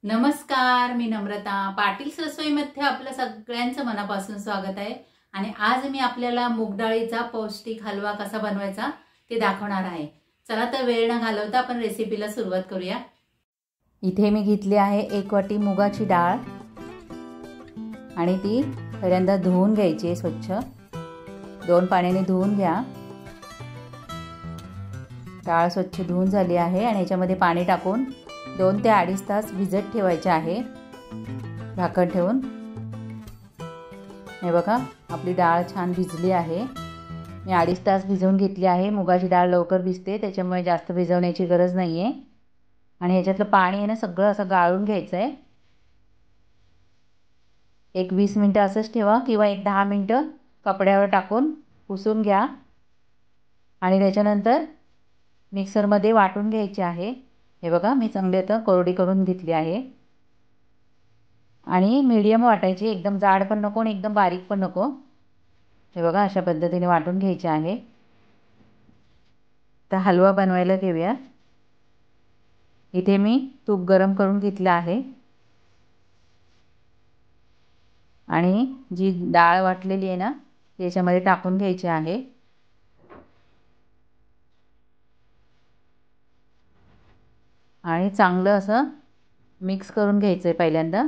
नमस्कार, मी नम्रता पाटील रसोईमध्ये आपलं सगळ्यांचं मनापासून स्वागत आहे। आणि आज मी आपल्याला मूग डाळीचा पौष्टिक हलवा कसा बनवायचा ते दाखवणार आहे। चला तर वेळ न घालवता आपण रेसिपीला सुरुवात करूया। इथे मी घेतली आहे 1 वाटी मुगाची डाळ आणि ती पहिल्यांदा धुवून घ्यायची स्वच्छ। 2 पाण्याने धुवून घ्या। डाळ स्वच्छ धुवून झाली आहे आणि याच्यामध्ये पाणी टाकून 2 ते 2.5 तास भिजत ठेवायचे आहे झाकण ठेवून। हे बघा आपली डाळ छान भिजली आहे। मी 2.5 तास भिजवून घेतली आहे। मुगाची डाळ लवकर भिजते त्याच्यामुळे जास्त भिजवण्याची गरज नाहीये। आणि ह्याच्यातलं पाणी आहे ना सगळं असं गाळून घ्यायचं आहे। एक 20 मिनिटं असंच ठेवा किंवा एक 10 मिनिटं कपड्यावर टाकून पुसून घ्या आणि त्याच्यानंतर मिक्सरमध्ये वाटून घ्यायचे आहे। हे बघा मी चांगली आता कोरडी करून घेतली आहे आणि मीडियम वाटायची, एकदम जाड पण नको आणि एकदम बारीक पण नको। हे बघा अशा पद्धतीने वाटून घ्यायचे आहे। तर हलवा बनवायला घेऊया। इथे मी तूप गरम करून घेतलं आहे आणि जी डाळ वाटलेली आहे ना त्याच्यामध्ये टाकून घ्यायची आहे। आणि चांगलं असं मिक्स करून घ्यायचं आहे। पहिल्यांदा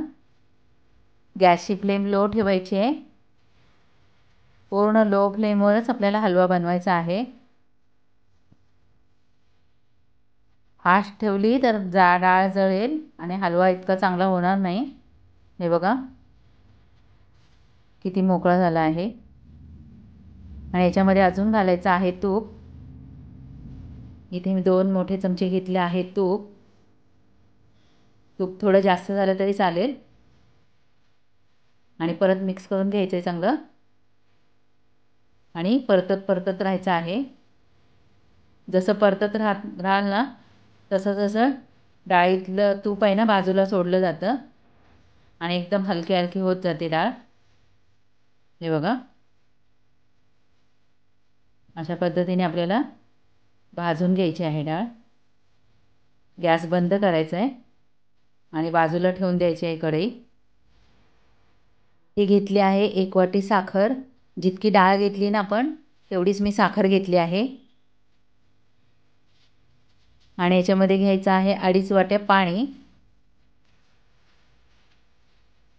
गॅसची फ्लेम लो ठेवायची आहे। पूर्ण लो फ्लेमवरच आपल्याला हलवा बनवायचा आहे। फास्ट ठेवली तर डाळ जळेल आणि हलवा इतका चांगला होणार नाही। हे बघा किती मोकळा झाला आहे। आणि याच्यामध्ये अजून घालायचं आहे तूप। इथे मी 2 मोठे चमचे घेतले आहे तूप। तूप थोडं जास्त झालं तरी चालेल। आणि परत मिक्स करून घ्यायचं आहे चांगलं आणि परतत राहायचं आहे। जसं परतत राहाल ना तसं डाळीतलं तूप आहे ना बाजूला सोडलं जातं आणि एकदम हलकी हलकी होत जाते डाळ। हे बघा अशा पद्धतीने आपल्याला भाजून घ्यायची आहे डाळ। गॅस बंद करायचा आहे आणि बाजूला ठेवून द्यायची आहे कढई। ही घेतली आहे 1 वाटी साखर। जितकी डाळ घेतली ना आपण तेवढीच मी साखर घेतली आहे। आणि याच्यामध्ये घ्यायचं आहे 2.5 वाट्या पाणी।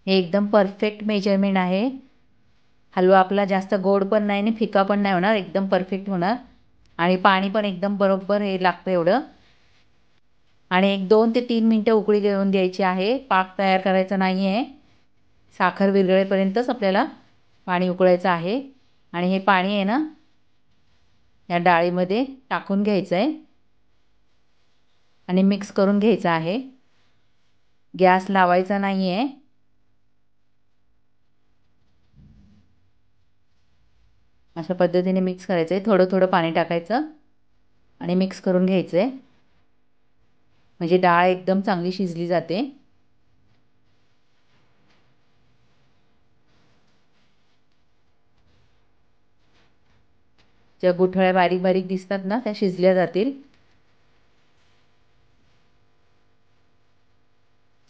हे एकदम परफेक्ट मेजरमेंट आहे। हलवा आपला जास्त गोड पण नाही आणि फिका पण नाही होणार, एकदम परफेक्ट होणार। आणि पाणी पण एकदम बरोबर हे लागतं एवढं। आणि एक 2 ते 3 मिनिटं उकळी देऊन द्यायची आहे। पाक तयार करायचा नाही आहे। साखर विरघळेपर्यंतच आपल्याला पाणी उकळायचं आहे। आणि हे पाणी आहे ना या डाळीमध्ये टाकून घ्यायचं आहे आणि मिक्स करून घ्यायचं आहे। गॅस लावायचा नाही आहे। अशा पद्धतीने मिक्स करायचं आहे। थोडं थोडं पाणी टाकायचं आणि मिक्स करून घ्यायचं आहे म्हणजे डाळ एकदम चांगली शिजली जाते। ज्या गुठळ्या बारीक बारीक दिसतात ना त्या शिजल्या जातील।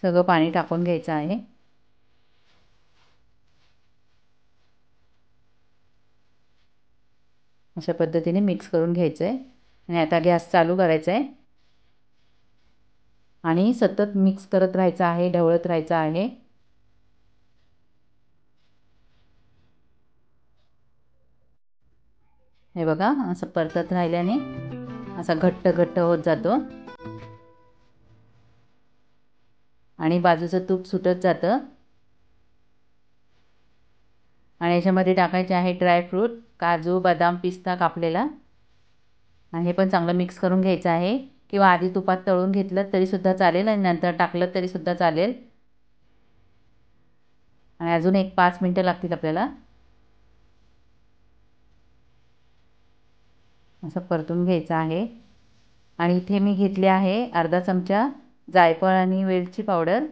सगळं पाणी टाकून घ्यायचं आहे। अशा पद्धतीने मिक्स करून घ्यायचं आहे आणि आता गॅस चालू करायचा आहे आणि सतत मिक्स करत राहायचं आहे, ढवळत राहायचं आहे। हे बघा असं परतत राहिल्याने असा घट्ट घट्ट होत जातो आणि बाजूचं तूप सुटत जातं। आणि याच्यामध्ये टाकायचे आहे ड्रायफ्रूट, काजू, बदाम, पिस्ता कापलेला। आणि हे पण चांगलं मिक्स करून घ्यायचं आहे किंवा आधी तुपात तळून घेतलं तरी सुद्धा चालेल आणि नंतर टाकलं तरी सुद्धा चालेल। आणि अजून एक 5 मिनिटं लागतील आपल्याला। असं परतून घ्यायचं आहे। आणि इथे मी घेतले आहे अर्धा चमचा जायफळ आणि वेलची पावडर।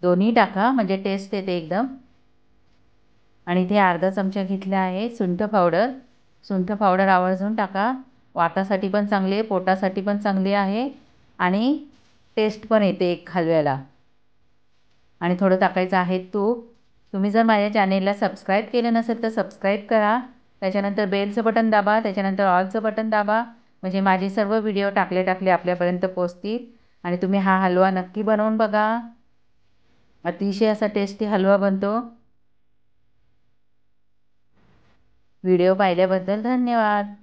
दोन्ही टाका म्हणजे टेस्ट येते एकदम। आणि इथे अर्धा चमचा घेतला आहे सुंठ पावडर। सुंठ पावडर आवर्जून टाका, वातासाठी पण चांगली आहे, पोटासाठी पण चांगली आहे आणि टेस्ट पण येते एक हलव्याला। आणि थोडं टाकायचं आहे तूप. तुम्ही जर माझ्या चॅनेलला सबस्क्राईब केलं नसेल तर सबस्क्राईब करा. त्याच्यानंतर बेलचं बटन दाबा, त्याच्यानंतर ऑलचं बटन दाबा, म्हणजे माझे सर्व व्हिडिओ टाकले आपल्यापर्यंत पोहोचतील. आणि तुम्ही हा हलवा नक्की बनवून बघा. अतिशय असा टेस्टी हलवा बनतो. व्हिडिओ पाहिल्याबद्दल धन्यवाद.